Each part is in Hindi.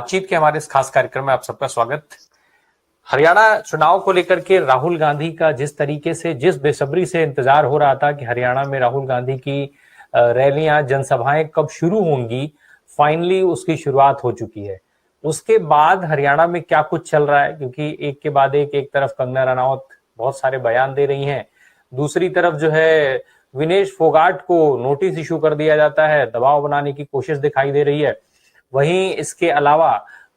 बातचीत के हमारे इस खास कार्यक्रम में आप सबका स्वागत। हरियाणा चुनाव को लेकर के राहुल गांधी का जिस तरीके से, जिस बेसब्री से इंतजार हो रहा था कि हरियाणा में राहुल गांधी की रैलियां, जनसभाएं कब शुरू होंगी, फाइनली उसकी शुरुआत हो चुकी है। उसके बाद हरियाणा में क्या कुछ चल रहा है, क्योंकि एक के बाद एक तरफ कंगना रनौत बहुत सारे बयान दे रही हैं, दूसरी तरफ जो है विनेश फोगाट को नोटिस इशू कर दिया जाता है, दबाव बनाने की कोशिश दिखाई दे रही है। वहीं इसके अलावा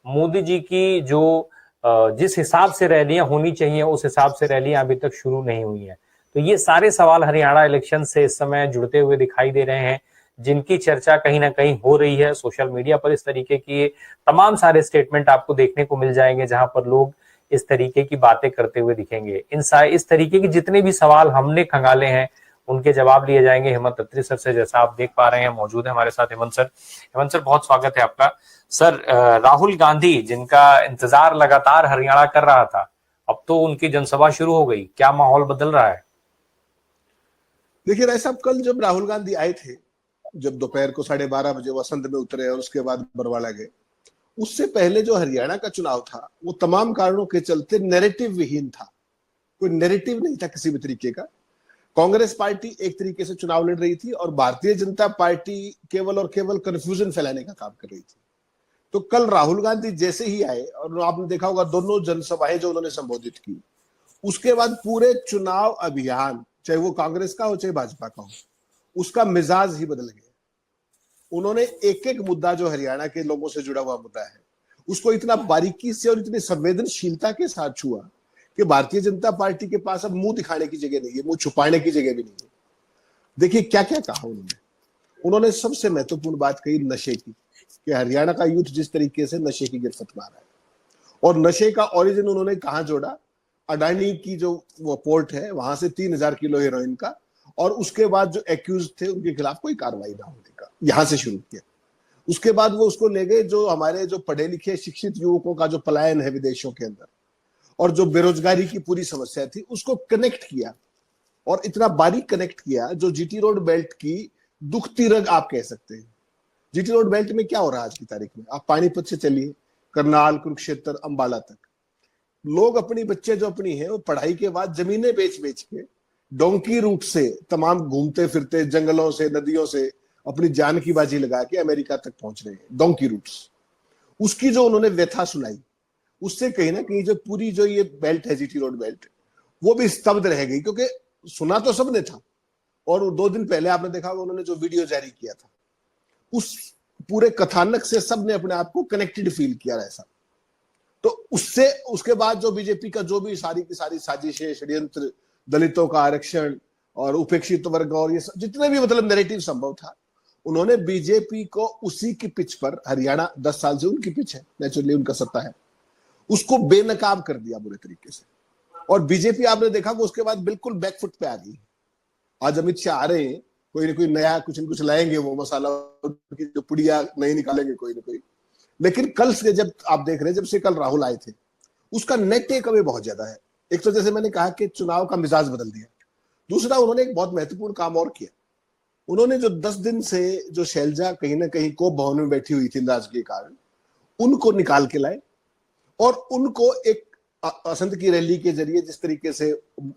मोदी जी की जो जिस हिसाब से रैलियां होनी चाहिए उस हिसाब से रैलियां अभी तक शुरू नहीं हुई हैं। तो ये सारे सवाल हरियाणा इलेक्शन से इस समय जुड़ते हुए दिखाई दे रहे हैं, जिनकी चर्चा कहीं ना कहीं हो रही है सोशल मीडिया पर। इस तरीके की तमाम सारे स्टेटमेंट आपको देखने को मिल जाएंगे जहां पर लोग इस तरीके की बातें करते हुए दिखेंगे। इस तरीके के जितने भी सवाल हमने खंगाले हैं उनके जवाब लिए जाएंगे हेमंत अत्री सर से। जैसा आप देख पा रहे हैं, मौजूद है हमारे साथ हेमंत सर। हेमंत सर, बहुत स्वागत है आपका। सर, राहुल गांधी जिनका इंतजार लगातार हरियाणा कर रहा था, अब तो उनकी जनसभा शुरू हो गई, क्या माहौल बदल रहा है? देखिए राय साहब, कल जब राहुल गांधी आए थे, जब दोपहर को 12:30 बजे वसंत में उतरे और उसके बाद बरवाला गए, उससे पहले जो हरियाणा का चुनाव था वो तमाम कारणों के चलते नैरेटिव विहीन था। कोई नैरेटिव नहीं था किसी भी तरीके का। कांग्रेस पार्टी एक तरीके से चुनाव लड़ रही थी और भारतीय जनता पार्टी केवल और केवल कंफ्यूजन फैलाने का काम कर रही थी। तो कल राहुल गांधी जैसे ही आए, और आपने देखा होगा दोनों जनसभाएं जो उन्होंने संबोधित की, उसके बाद पूरे चुनाव अभियान, चाहे वो कांग्रेस का हो चाहे भाजपा का हो, उसका मिजाज ही बदल गया। उन्होंने एक एक मुद्दा जो हरियाणा के लोगों से जुड़ा हुआ मुद्दा है उसको इतना बारीकी से और इतनी संवेदनशीलता के साथ छुआ कि भारतीय जनता पार्टी के पास अब मुंह दिखाने की जगह नहीं है, मुंह छुपाने की जगह भी नहीं है। देखिए क्या क्या कहा उन्होंने सबसे महत्वपूर्ण बात कही नशे की, कि हरियाणा का यूथ जिस तरीके से नशे की गिरफ्त में आ रहा है, और नशे का ओरिजिन उन्होंने कहां जोड़ा, अडानी की जो वो पोर्ट है वहां से 3,000 किलो हेरोइन का, और उसके बाद जो एक्यूज थे उनके खिलाफ कोई कार्रवाई ना होने का, यहां से शुरू किया। उसके बाद वो उसको ले गए जो हमारे जो पढ़े लिखे शिक्षित युवकों का जो पलायन है विदेशों के अंदर, और जो बेरोजगारी की पूरी समस्या थी उसको कनेक्ट किया, और इतना बारीक कनेक्ट किया जो जीटी रोड बेल्ट की दुखती रग आप कह सकते हैं। जीटी रोड बेल्ट में क्या हो रहा है आज की तारीख में? आप पानीपत से चलिए, करनाल, कुरुक्षेत्र, अंबाला तक लोग अपनी बच्चे जो अपनी है वो पढ़ाई के बाद जमीनें बेच बेच के डोंकी रूट से तमाम घूमते फिरते जंगलों से नदियों से अपनी जान की बाजी लगा के अमेरिका तक पहुंच रहे हैं, डोंकी रूट्स। उसकी जो उन्होंने व्यथा सुनाई, उससे कहीं ना कहीं जो पूरी जो ये बेल्ट है जीटी रोड बेल्ट, वो भी स्तब्ध रह गई, क्योंकि सुना तो सबने था, और 2 दिन पहले आपने देखा उन्होंने जो वीडियो जारी किया था, उस पूरे कथानक से सबने अपने आप को कनेक्टेड फील किया ऐसा। तो उससे उसके बाद जो बीजेपी का जो भी सारी की सारी साजिशें, षड्यंत्र, दलितों का आरक्षण और उपेक्षित वर्ग और ये जितने भी मतलब नैरेटिव संभव था, उन्होंने बीजेपी को उसी की पिच पर, हरियाणा 10 साल से उनकी पिच है, नेचुरली उनका सत्ता है, उसको बेनकाब कर दिया बुरे तरीके से। और बीजेपी आपने देखा वो उसके बाद बिल्कुल बैकफुट पे आ गई। आज अमित शाह आ रहे हैं, कोई ना कोई नया कुछ न कुछ लाएंगे, वो मसाला की जो पुड़िया नहीं निकालेंगे कोई ना कोई। लेकिन कल से जब आप देख रहे हैं, जब से कल राहुल आए थे, उसका नेट टेक अवे बहुत ज्यादा है। एक तो जैसे मैंने कहा कि चुनाव का मिजाज बदल दिया, दूसरा उन्होंने एक बहुत महत्वपूर्ण काम और किया। उन्होंने जो 10 दिन से जो शैलजा कहीं ना कहीं कोप भवन में बैठी हुई थी नाराजगी के कारण, उनको निकाल के लाए, और उनको एक असंत की रैली के जरिए जिस तरीके से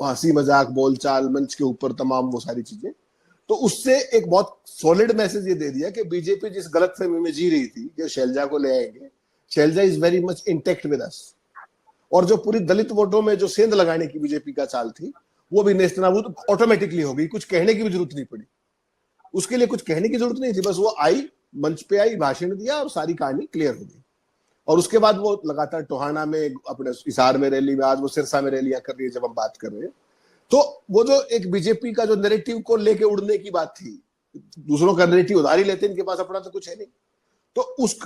हंसी मजाक बोलचाल मंच के ऊपर तमाम वो सारी चीजें, तो उससे एक बहुत सॉलिड मैसेज ये दे दिया कि बीजेपी जिस गलतफहमी में जी रही थी कि शैलजा को ले आएंगे, Shailaja is very much intact with us. और जो पूरी दलित वोटों में जो सेंध लगाने की बीजेपी का चाल थी, वो भी नेस्तनाबूद ऑटोमेटिकली हो गई। कुछ कहने की भी जरूरत नहीं पड़ी, उसके लिए कुछ कहने की जरूरत नहीं थी, बस वो आई, मंच पे आई, भाषण दिया और सारी कहानी क्लियर हो गई। और उसके बाद वो लगातार टोहाना में, अपने हिसार में रैली में, आज वो सिरसा में रैलियां कर रही है जब हम बात कर रहे हैं। तो वो जो एक बीजेपी का जो नैरेटिव को लेके उड़ने की बात थी, दूसरों का नैरेटिव उधार ही लेते, इनके पास अपना तो कुछ है नहीं, तो उस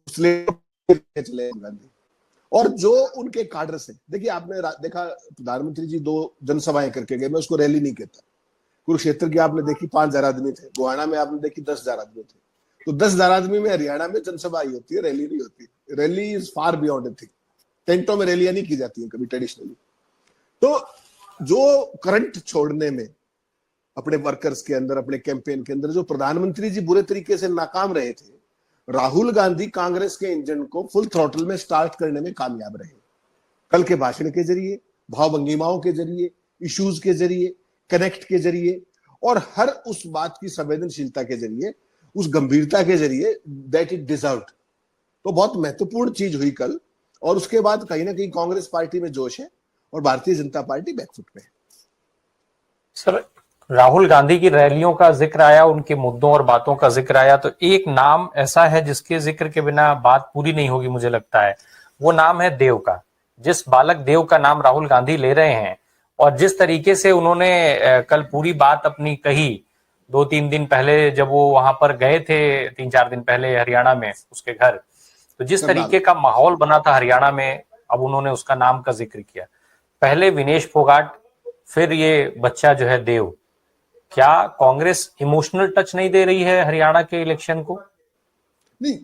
चले गांधी और जो उनके काडर से, देखिए आपने देखा प्रधानमंत्री जी 2 जनसभाएं करके गए, मैं उसको रैली नहीं कहता। कुरुक्षेत्र की आपने देखी 5,000 आदमी थे, गोहाना में आपने देखी 10,000 आदमी थे। तो 10,000 आदमी में हरियाणा में जनसभा ही होती है, रैली नहीं होती। Rally is far beyond a thing. टेंटों में रैलियां नहीं की जाती हैं कभी ट्रेडिशनली। तो जो करंट छोड़ने में अपने वर्कर्स के अंदर, अपने कैंपेन के अंदर जो प्रधानमंत्री जी बुरे तरीके से नाकाम रहे थे, राहुल गांधी कांग्रेस के इंजन को फुल थ्रॉटल में स्टार्ट करने में कामयाब रहे। कल के भाषण के जरिए, भाव भंगिमाओं के जरिए, इश्यूज के जरिए, कनेक्ट के जरिए और हर उस बात की संवेदनशीलता के जरिए, उस गंभीरता के जरिए दैट इट डिजर्व्ड। तो बहुत महत्वपूर्ण चीज हुई कल। और उसके बाद कहीं ना कहीं कांग्रेस पार्टी में जोश है और भारतीय जनता पार्टी बैकफुट पे है। सर, राहुल गांधी की रैलियों का जिक्र आया, उनके मुद्दों और बातों का जिक्र आया, तो एक नाम ऐसा है जिसके जिक्र के बिना बात पूरी नहीं होगी मुझे लगता है। वो नाम है देव का। जिस बालक देव का नाम राहुल गांधी ले रहे हैं और जिस तरीके से उन्होंने कल पूरी बात अपनी कही, 2-3 दिन पहले जब वो वहां पर गए थे, 3-4 दिन पहले हरियाणा में उसके घर, तो जिस तरीके का माहौल बना था हरियाणा में, अब उन्होंने उसका नाम का जिक्र किया। पहले विनेश फोगाट, फिर ये बच्चा जो है देव। क्या कांग्रेस इमोशनल टच नहीं दे रही है हरियाणा के इलेक्शन को? नहीं,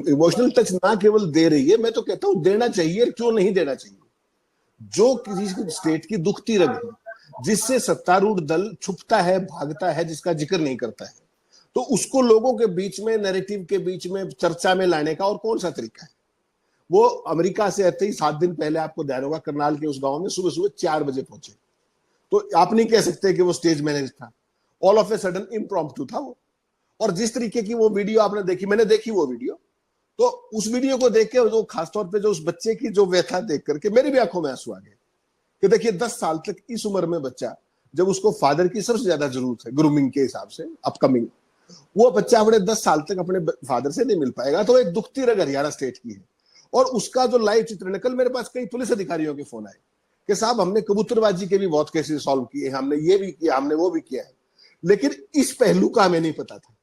इमोशनल टच ना केवल दे रही है, मैं तो कहता हूं देना चाहिए। क्यों नहीं देना चाहिए? जो किसी स्टेट की दुखती रग है, जिससे सत्तारूढ़ दल छुपता है, भागता है, जिसका जिक्र नहीं करता है, तो उसको लोगों के बीच में, नैरेटिव के बीच में, चर्चा में लाने का और कौन सा तरीका है? वो अमेरिका से आते ही 7 दिन पहले, आपको ध्यान होगा, करनाल के उस गांव में सुबह सुबह 4 बजे पहुंचे। तो आप नहीं कह सकते कि वो स्टेज मैनेज था। All of a sudden impromptu था वो। और जिस तरीके की वो वीडियो आपने देखी, मैंने देखी वो वीडियो, तो उस वीडियो को देख के जो खासतौर पे जो उस बच्चे की जो व्यथा देख करके मेरी भी आंखों में आंसू आ गए कि देखिए 10 साल तक इस उम्र में बच्चा, जब उसको फादर की सबसे ज्यादा जरूरत है ग्रूमिंग के हिसाब से अपकमिंग, वो बच्चा अपने 10 साल तक अपने फादर से नहीं मिल पाएगा। तो एक दुखती रग हरियाणा स्टेट की है। और उसका जो लाइव चित्र निकल, मेरे पास कई पुलिस अधिकारियों के फोन आए कि साहब हमने कबूतरबाजी के भी बहुत केसेस सॉल्व किए, हमने ये भी किया, हमने वो भी किया है, लेकिन इस पहलू का हमें नहीं पता था।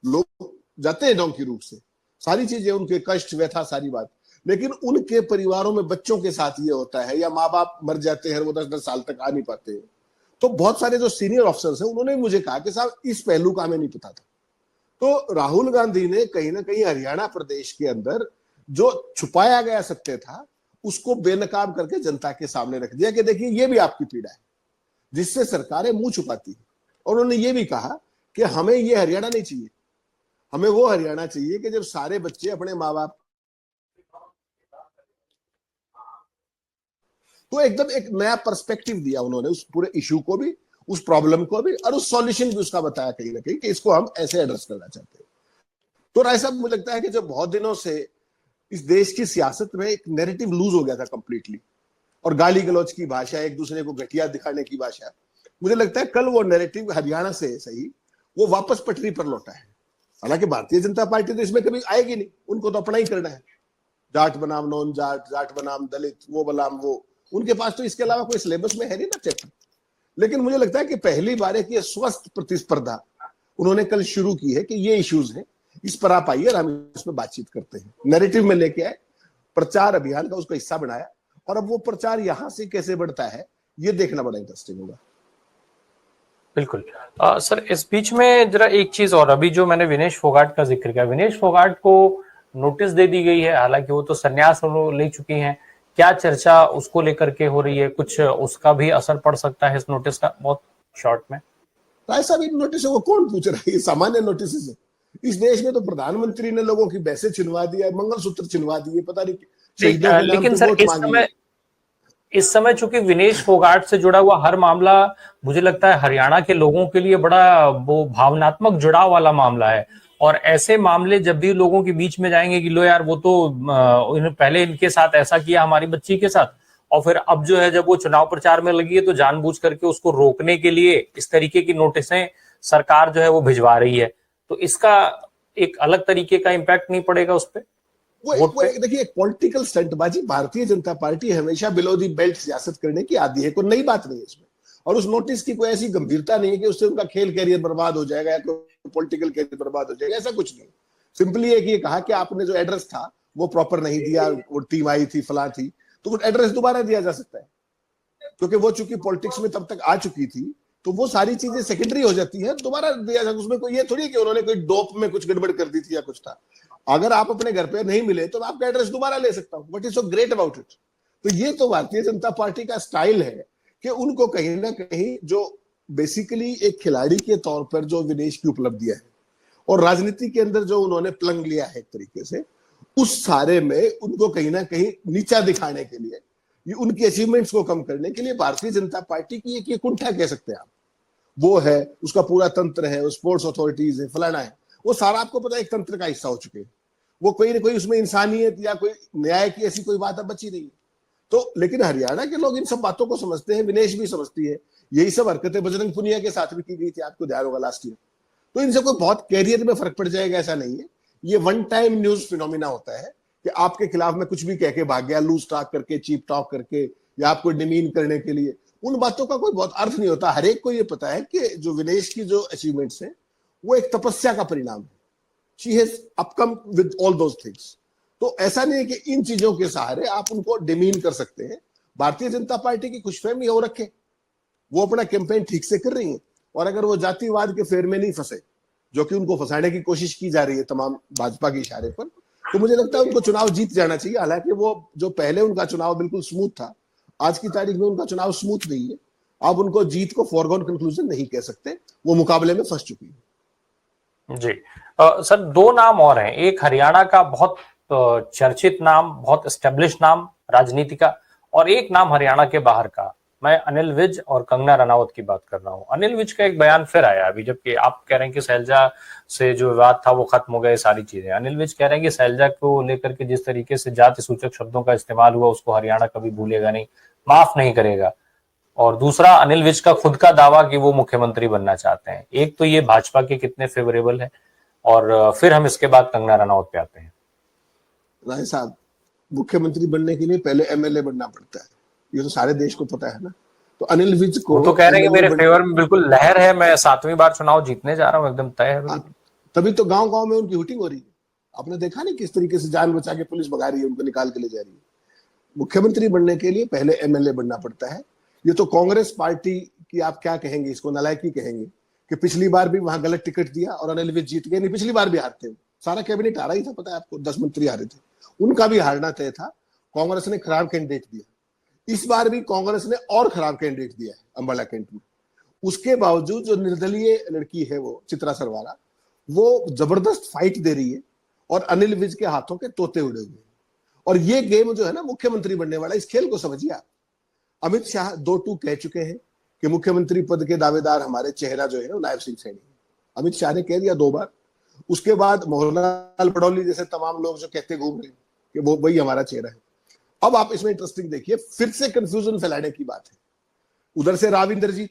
लोग जाते हैं डोंकी रूट से, सारी चीजें, उनके कष्ट, व्यथा, सारी बात, लेकिन उनके परिवारों में बच्चों के साथ ये होता है, या माँ बाप मर जाते हैं, वो 10-10 साल तक आ नहीं पाते। तो बहुत सारे जो सीनियर ऑफिसर्स हैं उन्होंने मुझे कहा कि साहब इस पहलू का हमें नहीं पता था। तो राहुल गांधी ने कहीं ना कहीं हरियाणा प्रदेश के अंदर जो छुपाया गया सत्य था, उसको बेनकाब करके जनता के सामने रख दिया कि देखिए ये भी आपकी पीड़ा है, जिससे सरकारें मुंह छुपाती है। और उन्होंने ये भी कहा कि हमें ये हरियाणा नहीं चाहिए, हमें वो हरियाणा चाहिए कि जब सारे बच्चे अपने माँ बाप, तो एकदम एक नया पर्सपेक्टिव दिया उन्होंने उस पूरे इशू को भी, उस प्रॉब्लम को भी, और उस सॉल्यूशन भी उसका बताया कहीं ना कहीं कि इसको हम ऐसे एड्रेस करना चाहते हैं। तो राय साहब, मुझे लगता है कि जब बहुत दिनों से इस देश की सियासत में एक नैरेटिव लूज हो गया था कंप्लीटली, और गाली गलौज की भाषा, एक दूसरे को घटिया दिखाने की भाषा, मुझे लगता है कल वो नैरेटिव हरियाणा से सही वो वापस पटरी पर लौटा है। हालांकि भारतीय जनता पार्टी तो इसमें कभी आएगी नहीं, उनको तो अपना ही करना है, जाट बनाम नॉन जाट, जाट बनाम दलित, वो बनाम वो, उनके पास तो इसके अलावा कोई सिलेबस में है नहीं ना चैप्टर। लेकिन मुझे लगता है कि पहली बार एक ये स्वस्थ प्रतिस्पर्धा उन्होंने कल शुरू की है कि ये इश्यूज हैं, इस पर आप आइए और हम इसमें बातचीत करते हैं। नैरेटिव में लेके आए, प्रचार अभियान का उसका हिस्सा बनाया, और अब वो प्रचार यहां से कैसे बढ़ता है ये देखना बड़ा इंटरेस्टिंग होगा। बिल्कुल। सर, इस बीच में जरा एक चीज और, अभी जो मैंने विनेश फोगाट का जिक्र किया, विनेश फोगाट को नोटिस दे दी गई है, हालांकि वो तो संन्यास ले चुकी हैं। क्या चर्चा उसको लेकर के हो रही है? कुछ उसका भी असर पड़ सकता है इस नोटिस का? बहुत शॉर्ट में। राय साहब, इन नोटिस को कौन पूछ रहा है? ये सामान्य नोटिस है। इस देश में तो प्रधानमंत्री ने लोगों की बैसे छिनवा दिया, मंगलसूत्र छिनवा दिए, पता नहीं शहीदों के नाम पे वोट मांगी। इस समय चूंकि विनेश फोगाट से जुड़ा हुआ हर मामला, मुझे लगता है हरियाणा के लोगों के लिए बड़ा वो भावनात्मक जुड़ाव वाला मामला है। और ऐसे मामले जब भी लोगों के बीच में जाएंगे कि लो यार, वो तो पहले इनके साथ ऐसा किया हमारी बच्ची के साथ, और फिर अब जो है जब वो चुनाव प्रचार में लगी है तो जानबूझ करके उसको रोकने के लिए इस तरीके की नोटिसें सरकार जो है वो भिजवा रही है, तो इसका एक अलग तरीके का इम्पैक्ट नहीं पड़ेगा उस पर? वो देखिए, एक पॉलिटिकल स्टंटबाजी, भारतीय जनता पार्टी हमेशा बिलो दी बेल्ट सियासत करने की आदी है, कोई नई बात नहीं है इसमें। और उस नोटिस की कोई ऐसी गंभीरता नहीं है कि उससे उनका खेल कैरियर बर्बाद हो जाएगा या कोई पॉलिटिकल कैरियर बर्बाद हो जाएगा, ऐसा कुछ नहीं। सिंपली एक ये कहा कि आपने जो एड्रेस था वो प्रॉपर नहीं दिया, वो टीम आई थी, फला थी, तो वो एड्रेस दोबारा दिया जा सकता है, क्योंकि वो चूंकि पॉलिटिक्स में तब तक आ चुकी थी, तो वो सारी चीजें सेकेंडरी हो जाती है, दोबारा दिया जाए। उसमें कोई ये थोड़ी है कि उन्होंने कोई डोप में कुछ गड़बड़ कर दी थी या कुछ था। अगर आप अपने घर पे नहीं मिले तो मैं आपका एड्रेस दोबारा ले सकता हूं। What is so great about it? तो ये तो भारतीय जनता पार्टी का स्टाइल है कि उनको कहीं ना कहीं जो बेसिकली एक खिलाड़ी के तौर पर जो विदेश की उपलब्धियां है, और राजनीति के अंदर जो उन्होंने प्लंग लिया है एक तरीके से, उस सारे में उनको कहीं ना कहीं नीचा दिखाने के लिए, ये उनकी अचीवमेंट्स को कम करने के लिए भारतीय जनता पार्टी की एक ये कुंठा कह सकते हैं आप, वो है, उसका पूरा तंत्र है, स्पोर्ट्स अथॉरिटीज है, फलाना है, वो सारा आपको पता है एक तंत्र का हिस्सा हो चुके हैं। वो कोई ना कोई उसमें इंसानियत या कोई न्याय की ऐसी कोई बात अब बची नहीं है। तो लेकिन हरियाणा के लोग इन सब बातों को समझते हैं, विनेश भी समझती है। यही सब हरकतें बजरंग पुनिया के साथ भी की गई थी, आपको ध्यान होगा लास्ट ईयर। तो इनसे कोई बहुत कैरियर में फर्क पड़ जाएगा ऐसा नहीं है। ये वन टाइम न्यूज फिनोमिना होता है कि आपके खिलाफ में कुछ भी कह के भाग गया, लूज टॉक करके, चीप टॉक करके, या आपको डिमीन करने के लिए, उन बातों का कोई बहुत अर्थ नहीं होता। हर एक को ये पता है कि जो विनेश की जो अचीवमेंट्स हैं वो एक तपस्या का परिणाम है। She has upcome with all those things. तो ऐसा नहीं है कि इन चीजों के सहारे आप उनको डिमीन कर सकते हैं। भारतीय जनता पार्टी की खुशफहमी हो रखे, वो अपना कैंपेन ठीक से कर रही है, और अगर वो जातिवाद के फेर में नहीं फंसे, जो कि उनको फंसाने की कोशिश की जा रही है तमाम भाजपा के इशारे पर, तो मुझे लगता है उनको चुनाव जीत जाना चाहिए। हालांकि वो जो पहले उनका चुनाव बिल्कुल स्मूथ था, आज की तारीख में उनका चुनाव स्मूथ नहीं है। आप उनको जीत को फॉरगॉन कंक्लूजन नहीं कह सकते, वो मुकाबले में फंस चुकी है। जी सर, दो नाम और हैं, एक हरियाणा का बहुत चर्चित नाम, बहुत एस्टेब्लिश नाम राजनीति का, और एक नाम हरियाणा के बाहर का। मैं अनिल विज और कंगना रनावत की बात कर रहा हूं। अनिल विज का एक बयान फिर आया अभी, जबकि आप कह रहे हैं कि शैलजा से जो विवाद था वो खत्म हो गए, सारी चीजें। अनिल विज कह रहे हैं कि शैलजा को लेकर के जिस तरीके से जाति सूचक शब्दों का इस्तेमाल हुआ, उसको हरियाणा कभी भूलेगा नहीं, माफ नहीं करेगा। और दूसरा, अनिल विज का खुद का दावा कि वो मुख्यमंत्री बनना चाहते हैं। एक तो ये भाजपा के कितने फेवरेबल है, और फिर हम इसके बाद कंगना रनावत पे आते हैं। राय साहब, मुख्यमंत्री बनने के लिए पहले एमएलए बनना पड़ता है, ये तो सारे देश को पता है ना। तो अनिल विज को वो तो कह रहे हैं कि मेरे फेवर में बिल्कुल लहर है, मैं 7वीं बार चुनाव जीतने जा रहा हूँ, एकदम तय है। तभी तो गांव गांव में उनकी हुटिंग हो रही है। आपने देखा नहीं किस तरीके से जान बचा के पुलिस भगा रही है, उनको निकाल के ले जा रही है। मुख्यमंत्री बनने के लिए पहले एमएलए बनना पड़ता है। ये तो कांग्रेस पार्टी की, आप क्या कहेंगे इसको, नालायकी कहेंगे कि पिछली बार भी वहां गलत टिकट दिया और अनिल विज जीत गए। नहीं, पिछली बार भी हारते हो, सारा कैबिनेट हारा ही था, पता है आपको, 10 मंत्री हारे थे, उनका भी हारना तय था। कांग्रेस ने खराब कैंडिडेट दिया। इस बार भी कांग्रेस ने और खराब कैंडिडेट दिया है अंबाला कैंट में। उसके बावजूद जो निर्दलीय लड़की है वो चित्रा सरवारा, वो जबरदस्त फाइट दे रही है, और अनिल विज के हाथों के तोते उड़े हुए हैं। और ये गेम जो है ना मुख्यमंत्री बनने वाला, इस खेल को समझिए आप। अमित शाह 2-2 कह चुके हैं कि मुख्यमंत्री पद के दावेदार हमारे चेहरा जो है नायब सिंह सैनी। अमित शाह ने कह दिया 2 बार। उसके बाद मोहनलाल पटौली जैसे तमाम लोग जो कहते घूम रहे हैं कि वो वही हमारा चेहरा है। अब आप इसमें इंटरेस्टिंग देखिए, फिर से कंफ्यूजन फैलाने की बात है। उधर से राव इंद्रजीत,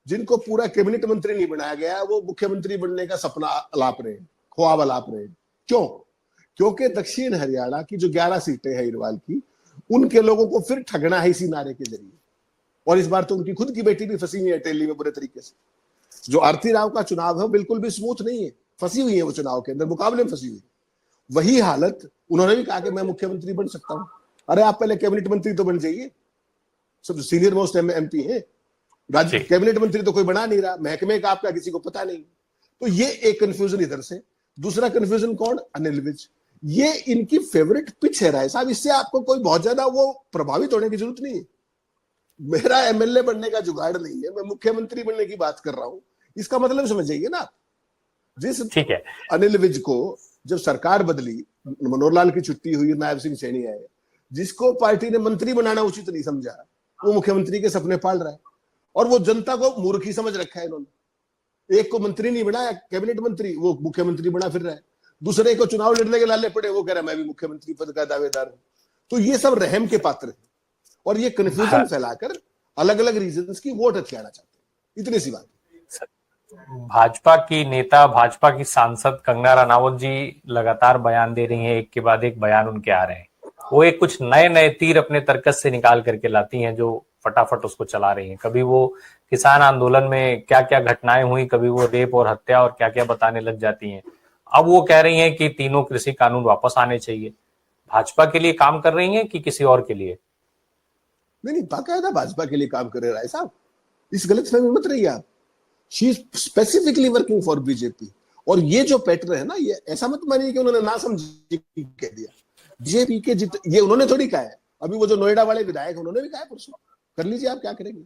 जिनको पूरा कैबिनेट मंत्री नहीं बनाया गया, वो मुख्यमंत्री बनने का सपना अलाप रहे हैं, ख्वाब अलाप रहे हैं। क्यों? क्योंकि दक्षिण हरियाणा की जो 11 सीटें हैं इरवाल की, उनके लोगों को फिर ठगना है इसी नारे के जरिए। और इस बार तो उनकी खुद की बेटी भी फंसी हुई है टेली में बुरे तरीके से। जो आरती राव का चुनाव है बिल्कुल भी स्मूथ नहीं है, फंसी हुई है वो चुनाव के अंदर, मुकाबले में फंसी हुई। वही हालत, उन्होंने भी कहा कि मैं मुख्यमंत्री बन सकता हूं। अरे आप पहले कैबिनेट मंत्री तो बन जाइए, सब सीनियर मोस्ट एमपी है, राज्य कैबिनेट मंत्री तो कोई बना नहीं रहा, महकमे का आपका किसी को पता नहीं। तो ये एक कंफ्यूजन इधर से। दूसरा कंफ्यूजन कौन? अनिल विज। ये इनकी फेवरेट पिच है राय साहब, इससे आपको कोई बहुत ज्यादा वो प्रभावित होने की जरूरत नहीं है। मेरा एमएलए बनने का जुगाड़ नहीं है, मैं मुख्यमंत्री बनने की बात कर रहा हूं, इसका मतलब समझिए ना। जिस ठीक है, अनिल विज को जब सरकार बदली, मनोहर लाल की छुट्टी हुई, नायब सिंह सैनी आए, जिसको पार्टी ने मंत्री बनाना उचित नहीं समझा, वो मुख्यमंत्री के सपने पाल रहा है। और वो जनता को मूर्खी समझ रखा है इन्होंने। एक को मंत्री नहीं बनाया, कैबिनेट मंत्री, वो मुख्यमंत्री बना फिर रहा है। दूसरे को चुनाव लड़ने के लाले पड़े, वो कह रहा है मैं भी मुख्यमंत्री पद का दावेदार हूं। तो ये सब रहम के पात्र है, और ये कंफ्यूजन फैलाकर अलग अलग रीजंस की वोट हथियाना चाहते हैं। इतनी सी बात। भाजपा की नेता, भाजपा की सांसद कंगना रनावत जी लगातार बयान दे रही हैं, एक के बाद एक बयान उनके आ रहे हैं। वो एक कुछ नए नए तीर अपने तर्कस से निकाल करके लाती हैं, जो फटाफट उसको चला रही हैं। कभी वो किसान आंदोलन में क्या क्या घटनाएं हुई, कभी वो रेप और हत्या और क्या क्या बताने लग जाती हैं। अब वो कह रही हैं कि तीनों कृषि कानून वापस आने चाहिए। भाजपा के लिए काम कर रही हैं कि किसी और के लिए? नहीं, बाकायदा भाजपा के लिए काम कर रहे राय साहब, इस गलतफहमी मत रहिए आप। She is specifically working for BJP. और ये जो पैटर्न है ना, ये ऐसा मत मानिए कि उन्होंने ना समझी कह दिया। बीजेपी के ये उन्होंने थोड़ी कहा है, अभी वो जो नोएडा वाले विधायक उन्होंने भी कहा है परसों, कर लीजिए आप क्या करेंगे।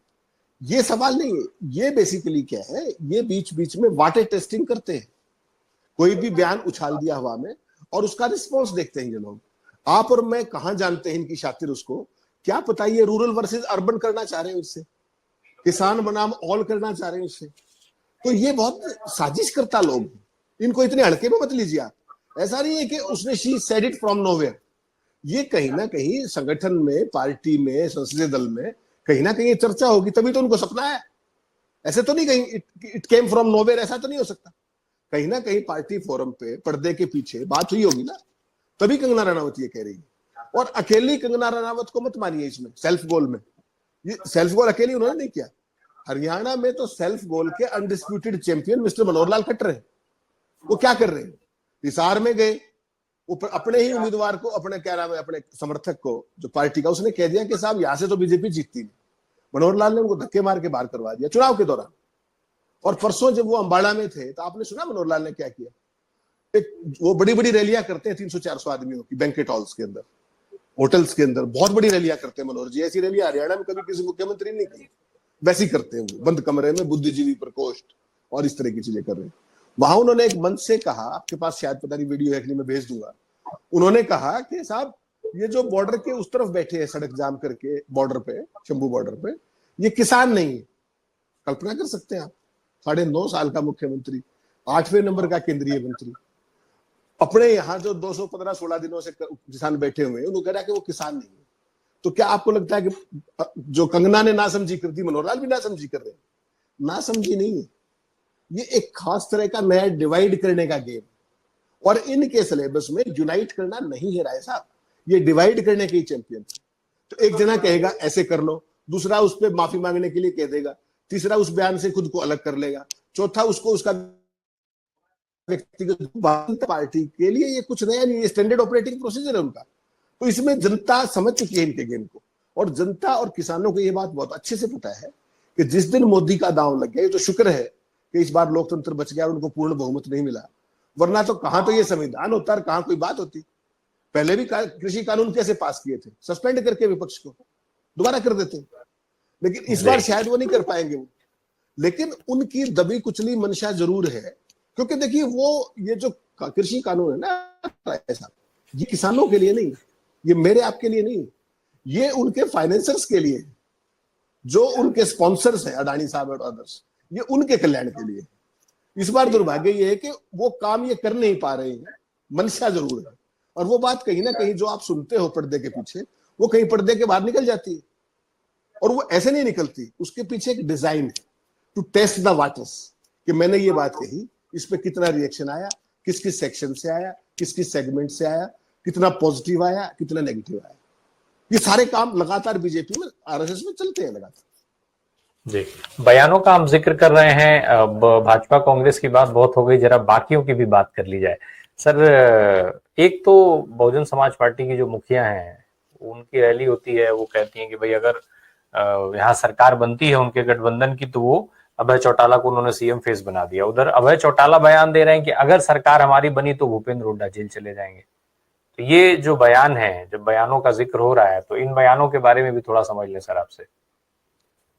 ये सवाल नहीं है, ये बेसिकली क्या है, ये बीच बीच में वाटर टेस्टिंग करते हैं। कोई भी बयान उछाल दिया हवा में और उसका रिस्पॉन्स देखते हैं ये लोग। आप और मैं कहां जानते हैं इनकी खातिर उसको, क्या पता ये रूरल वर्सेस अर्बन करना चाह रहे हैं उससे, किसान बनाम ऑल करना चाह रहे हैं उससे। तो ये बहुत साजिश करता लोग हैं, इनको इतने हल्के में मत लीजिए आप। ऐसा नहीं है कि उसने she said it from nowhere, ये कहीं ना कहीं संगठन में, पार्टी में, संसदीय दल में कहीं ना कहीं चर्चा होगी, तभी तो उनको सपना है। ऐसे तो नहीं कहीं इट केम फ्रॉम नोवेयर, ऐसा तो नहीं हो सकता। कहीं ना कहीं पार्टी फोरम पे पर्दे के पीछे बात हुई होगी ना, तभी कंगना रनावत ये कह रही है। और अकेली कंगना रनावत को मत मानिए इसमें सेल्फ गोल में, ये सेल्फ गोल अकेली उन्होंने नहीं किया। हरियाणा में तो सेल्फ गोल के undisputed champion mister Manohar Lal Khattar है। वो क्या कर रहे हैं, हिसार में गए, वो अपने ही उम्मीदवार को, अपने क्या नाम है, अपने समर्थक को जो पार्टी का, उसने कह दिया कि साहब यहां से तो बीजेपी जीतती नहीं। मनोहर लाल ने उनको धक्के मार के बाहर करवा दिया चुनाव के दौरान। और परसों जब वो अंबाला में थे तो आपने सुना मनोहर लाल ने क्या किया, एक वो बड़ी बड़ी रैलियां करते हैं 300-400 आदमियों की, बैंकेट हॉल्स के अंदर, होटल्स के अंदर बहुत बड़ी रैलियां करते हैं मनोहर जी। ऐसी रैलियां हरियाणा में कभी किसी मुख्यमंत्री ने नहीं की, वैसी करते हैं वो, बंद कमरे में बुद्धिजीवी प्रकोष्ठ और इस तरह की चीजें कर रहे हैं। वहां उन्होंने एक मंच से कहा, आपके पास शायद पता नहीं वीडियो है कि नहीं, मैं भेज दूंगा। उन्होंने कहा कि साहब ये जो बॉर्डर के उस तरफ बैठे हैं सड़क जाम करके बॉर्डर पे, शंभू बॉर्डर पे, ये किसान नहीं है। कल्पना कर सकते हैं आप, 9.5 साल का मुख्यमंत्री, 8वें नंबर का केंद्रीय मंत्री, अपने यहाँ जो 215-16 दिनों से किसान बैठे हुए हैं, उन्होंने कहा कि वो किसान नहीं है। तो क्या आपको लगता है कि जो कंगना ने नासमझी कर दी, मनोहर लाल भी नासमझी कर रहे हैं? नासमझी नहीं है, ये एक खास तरह का नया डिवाइड करने का गेम, और इनके सिलेबस में यूनाइट करना नहीं है राय साहब, ये डिवाइड करने के ही चैंपियन। तो एक जना कहेगा ऐसे कर लो, दूसरा उस पर माफी मांगने के लिए कह देगा, तीसरा उस बयान से खुद को अलग कर लेगा, चौथा उसको उसका व्यक्तिगत। पार्टी के लिए ये कुछ नया नहीं है, स्टैंडर्ड ऑपरेटिंग प्रोसीजर है उनका। तो इसमें जनता समझ चुकी है इनके गेम को, और जनता और किसानों को ये बात बहुत अच्छे से पता है कि जिस दिन मोदी का दांव लग गया, ये तो शुक्र है कि इस बार लोकतंत्र बच गया और उनको पूर्ण बहुमत नहीं मिला, वरना तो कहां तो ये संविधान होता और कहां कोई बात होती। पहले भी कृषि कानून कैसे पास किए थे, सस्पेंड करके विपक्ष को दोबारा कर देते, लेकिन इस बार शायद वो नहीं कर पाएंगे वो। लेकिन उनकी दबी कुचली मंशा जरूर है, क्योंकि देखिए वो ये जो कृषि कानून है ना, ऐसा ये किसानों के लिए नहीं, ये मेरे आपके लिए नहीं, ये उनके फाइनेंसर्स के लिए, जो उनके स्पॉन्सर्स हैं अडानी साहब और अदर्स, ये उनके कल्याण के लिए। इस बार दुर्भाग्य ये है कि वो काम ये कर नहीं पा रहे हैं, मंशा जरूर है, और वो बात कहीं ना कहीं जो आप सुनते हो पर्दे के पीछे, वो कहीं पर्दे के बाहर निकल जाती है, और वो ऐसे नहीं निकलती, उसके पीछे एक डिजाइन है टू टेस्ट द वाटर्स, कि मैंने ये बात कही, इस पे कितना रिएक्शन आया, किस किस सेक्शन से आया, किस किस सेगमेंट से आया, कितना पॉजिटिव आया, कितना नेगेटिव आया। ये सारे काम लगातार बीजेपी में, आरएसएस में चलते हैं लगातार। जी, बयानों का हम जिक्र कर रहे हैं, अब भाजपा कांग्रेस की बात बहुत हो गई, जरा बाकियों की भी बात कर ली जाए। सर, एक तो बहुजन समाज पार्टी की जो मुखिया हैं, उनकी रैली होती है, वो कहती हैं कि भाई अगर यहाँ सरकार बनती है उनके गठबंधन की, तो वो अभय चौटाला को उन्होंने सीएम फेस बना दिया। उधर अभय चौटाला बयान दे रहे हैं कि अगर सरकार हमारी बनी तो भूपेंद्र हुड्डा जेल चले जाएंगे। तो ये जो बयान है, जब बयानों का जिक्र हो रहा है, तो इन बयानों के बारे में भी थोड़ा समझ लें सर आपसे।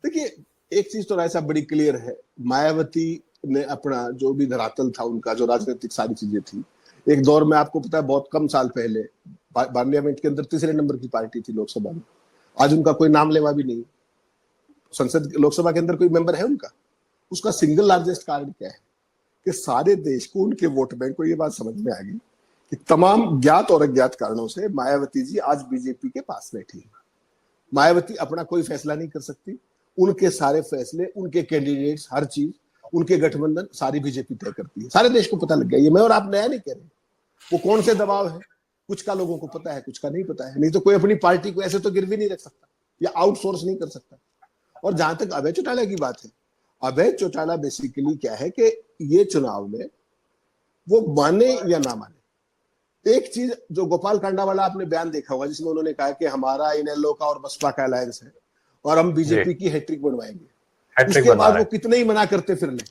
देखिए, एक चीज तो ऐसा बड़ी क्लियर है, मायावती ने अपना जो भी धरातल था उनका, जो राजनीतिक सारी चीजें थी, एक दौर में आपको पता है बहुत कम साल पहले पार्लियामेंट के अंदर 3रे नंबर की पार्टी थी लोकसभा में, आज उनका कोई नाम लेवा भी नहीं। संसद लोकसभा के अंदर कोई मेंबर है उनका? उसका सिंगल लार्जेस्ट कारण क्या है कि सारे देश को, उनके वोट बैंक को ये बात समझ में आ गई कि तमाम ज्ञात और अज्ञात कारणों से मायावती जी आज बीजेपी के पास बैठी है। मायावती अपना कोई फैसला नहीं कर सकती, उनके सारे फैसले, उनके कैंडिडेट्स, हर चीज, उनके गठबंधन सारी बीजेपी तय करती है। सारे देश को पता लग गया, ये मैं और आप नया नहीं कह रहे। वो कौन से दबाव है, कुछ का लोगों को पता है, कुछ का नहीं पता है। नहीं तो कोई अपनी पार्टी को ऐसे तो गिरवी नहीं रख सकता या आउटसोर्स नहीं कर सकता। और जहां तक अभय चौटाला की बात है, अभय चौटाला बेसिकली क्या है कि ये चुनाव में वो माने या ना माने, एक चीज जो गोपाल कांडा वाला आपने बयान देखा होगा, जिसमें उन्होंने कहा कि हमारा इनेलो का और बसपा का अलायंस है और हम बीजेपी की हैट्रिक बनवाएंगे। उसके बाद वो कितने ही मना करते फिर ले,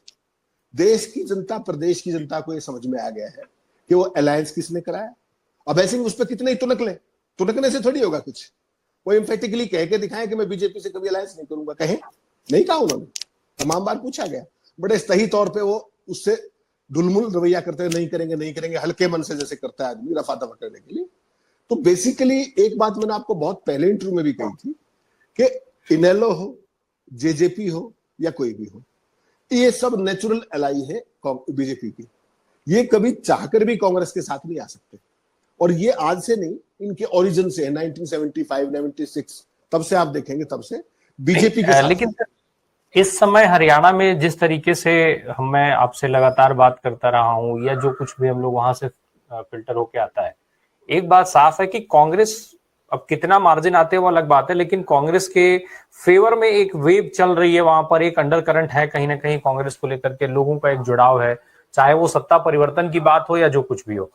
देश की जनता, प्रदेश की जनता को ये समझ में आ गया है कि वो अलायंस किसने कराया। अभय सिंह उस पर कितने ही तुनक ले, तुनकने से थोड़ी होगा कुछ। वो एम्फेटिकली कह के दिखाएं कि मैं बीजेपी से कभी अलायंस नहीं करूंगा, कहे नहीं कहा उन्होंने, तमाम बार पूछा गया, बड़े सही तौर पे वो उससे ढुलमुल रवैया करते हैं, नहीं करेंगे नहीं करेंगे, हल्के मन से जैसे करता है आदमी रफा दफा करने के लिए। तो बेसिकली एक बात मैंने आपको बहुत पहले इंटरव्यू में भी कही थी कि इनेलो हो, जेजेपी हो या कोई भी हो, ये सब नेचुरल एलाई है बीजेपी की। ये कभी चाहकर भी कांग्रेस के साथ नहीं आ सकते, और ये आज से नहीं, इनके ओरिजिन से है, 1975 96 तब से आप देखेंगे, तब से बीजेपी के साथ। लेकिन इस समय हरियाणा में जिस तरीके से मैं आपसे लगातार बात करता रहा हूं, या जो कुछ भी हम लोग वहां से फिल्टर होके आता है, एक बात साफ है कि कांग्रेस, अब कितना मार्जिन आते हैं वो अलग बात है, लेकिन कांग्रेस के फेवर में एक वेव चल रही है, वहां पर एक अंडर करंट है कहीं ना कहीं कांग्रेस को लेकर के, लोगों का एक जुड़ाव है, चाहे वो सत्ता परिवर्तन की बात हो या जो कुछ भी हो।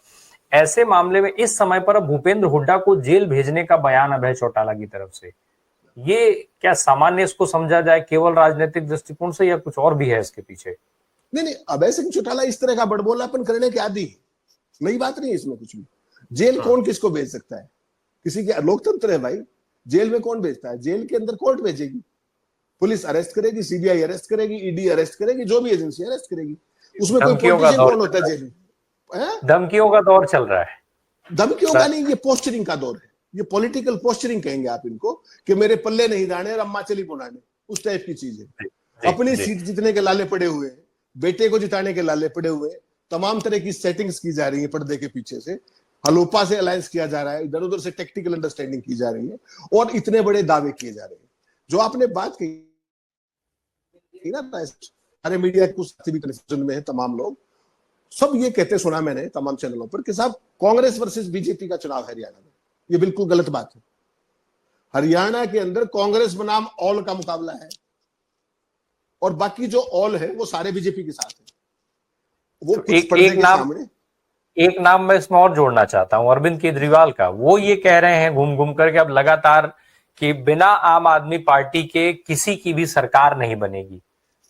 ऐसे मामले में इस समय पर अब भूपेंद्र हुड्डा को जेल भेजने का बयान अभय चौटाला की तरफ से, ये क्या सामान्य इसको समझा जाए केवल राजनीतिक दृष्टिकोण से, या कुछ और भी है इसके पीछे? नहीं, अभय सिंह चौटाला इस तरह का बड़बोलापन करने के आदी, नई बात नहीं है इसमें कुछ भी। जेल कौन किसको भेज सकता है? किसी के लोकतंत्र है भाई, जेल में कौन भेजता है? जेल के अंदर कोर्ट भेजेगी, पुलिस अरेस्ट करेगी, सीबीआई अरेस्ट करेगी, ईडी अरेस्ट करेगी, जो भी एजेंसी अरेस्ट करेगी। उसमें कोई पॉलिटिशियन कौन होता है जेल में? धमकियों का दौर चल रहा है। धमकियों का नहीं, ये पोस्चरिंग का दौर है, ये पॉलिटिकल पोस्चरिंग कहेंगे आप इनको, कि मेरे पल्ले नहीं दाने और अम्मा चली पुराने, उस टाइप की चीज है। अपनी सीट जीतने के लाले पड़े हुए हैं, बेटे को जिताने के लाले पड़े हुए हैं, तमाम तरह की सेटिंग्स की जा रही है पर्दे के पीछे से, हलोपा से अलायंस किया जा रहा है, इधर उधर से टेक्टिकल अंडरस्टैंडिंग की जा रही है, और इतने बड़े दावे किए जा रहे हैं। जो आपने बात कही ना, सारे मीडिया कुछ भी कन्फ्यूजन में है, तमाम लोग सब ये कहते सुना मैंने तमाम चैनलों पर कि साहब कांग्रेस वर्सेस बीजेपी का चुनाव है हरियाणा में। ये बिल्कुल गलत बात है। हरियाणा के अंदर कांग्रेस बनाम ऑल का मुकाबला है, और बाकी जो ऑल है वो सारे बीजेपी के साथ है। वो तो कुछ पर्दे के सामने एक नाम मैं इसमें और जोड़ना चाहता हूं, अरविंद केजरीवाल का। वो ये कह रहे हैं घूम घूम करके अब लगातार कि बिना आम आदमी पार्टी के किसी की भी सरकार नहीं बनेगी।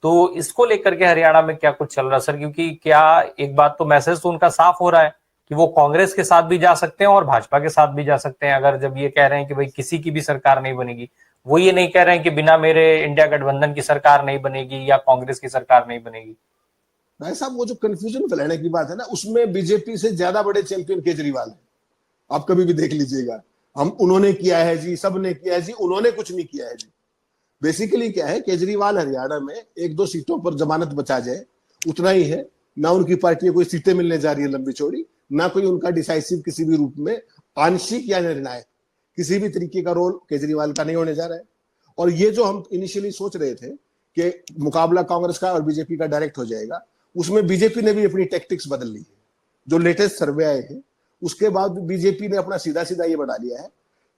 तो इसको लेकर के हरियाणा में क्या कुछ चल रहा है सर? क्योंकि क्या एक बात तो मैसेज तो उनका साफ हो रहा है कि वो कांग्रेस के साथ भी जा सकते हैं और भाजपा के साथ भी जा सकते हैं। अगर जब ये कह रहे हैं कि भाई किसी की भी सरकार नहीं बनेगी, वो ये नहीं कह रहे हैं कि बिना मेरे इंडिया गठबंधन की सरकार नहीं बनेगी या कांग्रेस की सरकार नहीं बनेगी। भाई साहब, वो जो कंफ्यूजन फैलाने की बात है ना, उसमें बीजेपी से ज्यादा बड़े चैंपियन केजरीवाल है। आप कभी भी देख लीजिएगा, उन्होंने किया है जी, सबने किया है जी, उन्होंने कुछ नहीं किया है जी। बेसिकली क्या है, केजरीवाल हरियाणा में एक दो सीटों पर जमानत बचा जाए उतना ही है। ना उनकी पार्टी को कोई सीटें मिलने जा रही है लंबी चौड़ी, ना कोई उनका डिसाइसिव किसी भी रूप में आंशिक या निर्णायक किसी भी तरीके का रोल केजरीवाल का नहीं होने जा रहा है। और ये जो हम इनिशियली सोच रहे थे कि मुकाबला कांग्रेस का और बीजेपी का डायरेक्ट हो जाएगा, उसमें बीजेपी ने भी अपनी टैक्टिक्स बदल ली है। जो लेटेस्ट सर्वे आए हैं उसके बाद बीजेपी ने अपना सीधा सीधा ये बढ़ा लिया है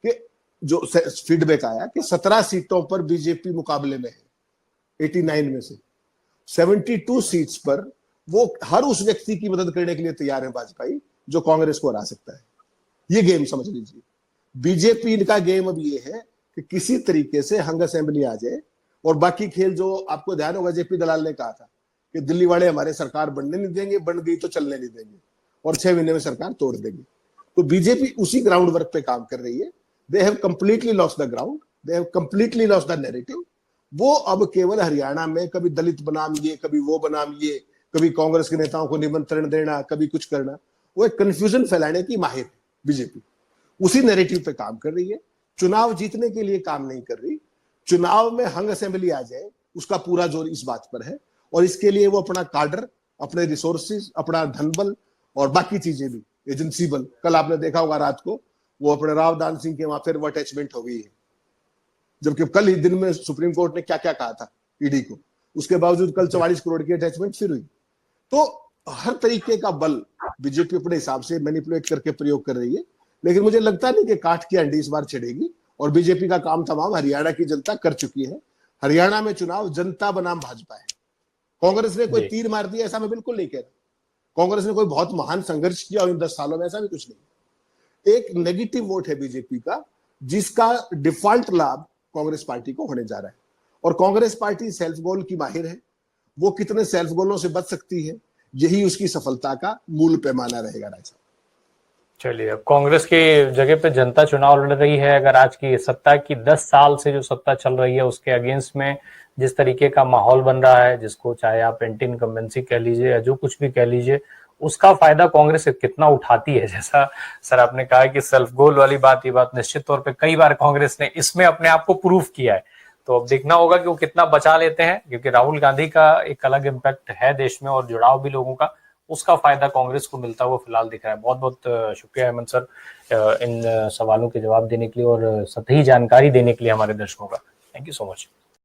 कि जो फीडबैक आया कि 17 सीटों पर बीजेपी मुकाबले में है 89 में से। 72 सीट्स पर वो हर उस व्यक्ति की मदद करने के लिए तैयार है वाजपेयी जो कांग्रेस को हरा सकता है। ये गेम समझ लीजिए। बीजेपी का गेम अब ये है कि किसी तरीके से हंग असेंबली आ जाए, और बाकी खेल जो आपको ध्यान होगा, जेपी दलाल ने कहा था कि दिल्ली वाले हमारे सरकार बनने नहीं देंगे, बन गई तो चलने नहीं देंगे, और 6 महीने में सरकार तोड़ देंगे। तो बीजेपी उसी ग्राउंड वर्क पे काम कर रही है। They have completely lost the ground, they have completely lost the narrative. वो अब केवल हरियाणा में कभी दलित बनाम ये, कभी वो बनाम ये, कभी कांग्रेस के नेताओं को निमंत्रण देना, कभी कुछ करना, वो एक कंफ्यूजन फैलाने की माहिर है बीजेपी। उसी नैरेटिव पे काम कर रही है, चुनाव जीतने के लिए काम नहीं कर रही। चुनाव में हंग असेंबली आ जाए उसका पूरा जोर इस बात पर है, और इसके लिए वो अपना काडर, अपने रिसोर्सेज, अपना धनबल और बाकी चीजें भी, एजेंसी बल, कल आपने देखा होगा रात को वो अपने राव दान सिंह के वहां फिर वो अटैचमेंट हो गई है, जबकि कल ही दिन में सुप्रीम कोर्ट ने क्या क्या कहा था ईडी को, उसके बावजूद कल 44 करोड़ की अटैचमेंट फिर हुई। तो हर तरीके का बल बीजेपी अपने हिसाब से मैनिपुलेट करके प्रयोग कर रही है, लेकिन मुझे लगता नहीं कि काठ की अंडी इस बार छिड़ेगी, और बीजेपी का काम तमाम हरियाणा की जनता कर चुकी है। हरियाणा में चुनाव जनता बनाम भाजपा है। कांग्रेस ने कोई तीर मार दिया ऐसा मैं बिल्कुल नहीं कह रहा। कांग्रेस ने कोई बहुत महान संघर्ष किया इन 10 सालों में, ऐसा भी कुछ नहीं। एक नेगेटिव वोट है बीजेपी का, जिसका डिफॉल्ट लाभ कांग्रेस पार्टी को होने जा रहा है। और कांग्रेस पार्टी सेल्फ गोल की माहिर है। वो कितने सेल्फ गोलों से बच सकती है, यही उसकी सफलता का मूल पैमाना रहेगा। राय साहब, चलिए, अब कांग्रेस की जगह पे जनता चुनाव लड़ रही है। अगर आज की सत्ता की 10 साल से जो सत्ता चल रही है उसके अगेंस्ट में जिस तरीके का माहौल बन रहा है, जिसको चाहे आप एंटी इनकम्बेंसी कह लीजिए या जो कुछ भी कह लीजिए, उसका फायदा कांग्रेस कितना उठाती है। जैसा सर आपने कहा कि सेल्फ गोल वाली बात, ये बात निश्चित तौर पे कई बार कांग्रेस ने इसमें अपने आप को प्रूव किया है। तो अब देखना होगा कि वो कितना बचा लेते हैं, क्योंकि राहुल गांधी का एक अलग इम्पैक्ट है देश में और जुड़ाव भी लोगों का, उसका फायदा कांग्रेस को मिलता हुआ फिलहाल दिख रहा है। बहुत बहुत शुक्रिया हेमंत सर इन सवालों के जवाब देने के लिए और सही जानकारी देने के लिए हमारे दर्शकों का। Thank you so much.